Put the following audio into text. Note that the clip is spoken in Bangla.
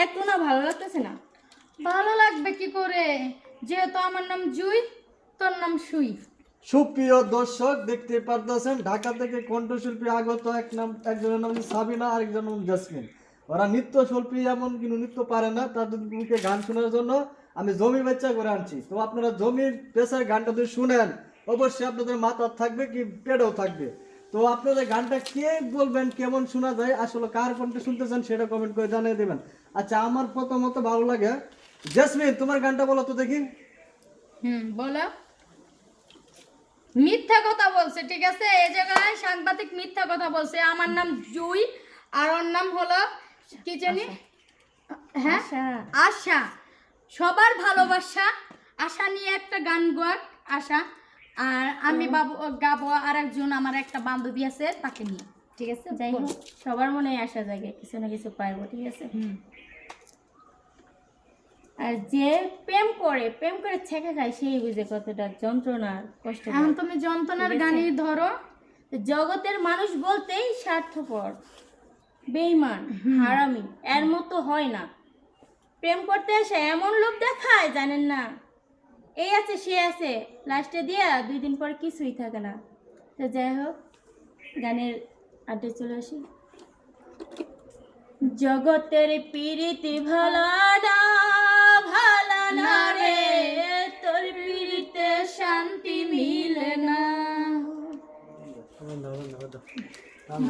এত না ভালো লাগতেছে না। ভালো লাগবে কি করে, যেহেতু আমার নাম জুই, তোর নাম সুই। সুপ্রিয় দর্শক, দেখতে পারতেছেন ঢাকা থেকে কণ্ঠশিল্পী আগত একজনের নাম হচ্ছে সাবিনা, আরেকজনের নাম জেসমিন। ওরা নৃত্য শিল্পী, এমন কিন্তু নৃত্য পারে না, তাদের মুখে গান শোনার জন্য আমি জমি বাচ্চা করে আনছি। তো আপনারা জমির পেশার গানটা যদি শুনেন, অবশ্যই আপনাদের মাথার থাকবে কি পেটেও থাকবে। তো আপনাদের গানটা কে বলবেন কেমন শোনা যায়, আসলে কার কণ্ঠে শুনতেছেন সেটা কমেন্ট করে জানিয়ে দেবেন। আচ্ছা, আমার প্রথমত ভালো লাগে জেসমিন, তোমার গানটা বলো তো দেখি। বলো। মিথ্যা কথা বলছে, ঠিক আছে? এই জায়গায় সাংবাদিক মিথ্যা কথা বলছে। আমার নাম জুই, আর ওর নাম হলো কি জানি, হ্যাঁ আশা। আশা। সবার ভালোবাসা আশা নিয়ে একটা গান গাক আশা। আর আমি গাবো আর একজন, আমার একটা বান্ধবী আছে, তাকে নিয়ে। ঠিক আছে, যাই হোক, সবার মনে আসা জাগে কিছু না কিছু পাইবো, ঠিক আছে? আর যে প্রেম করে ছেঁকে খায় সেই বুঝে কতটা যন্ত্রণার কষ্ট। এখন তুমি যন্ত্রণার ঠিক আছে। গানই ধরো। জগতের মানুষ বলতেই স্বার্থপর, বেঈমান, হারামি, এর মতো হয় না। প্রেম করতে এসে এমন লোক দেখায়, জানেন না, এই আছে সে আছে, লাস্টে দিয়া 2 দিন পর কিছুই থাকে না। তো যাই হোক, গানের আড্ডায় চলে আসি। জগতের প্রীতি ভালো না রে, তোর প্রীতিতে শান্তি মিলে না। আর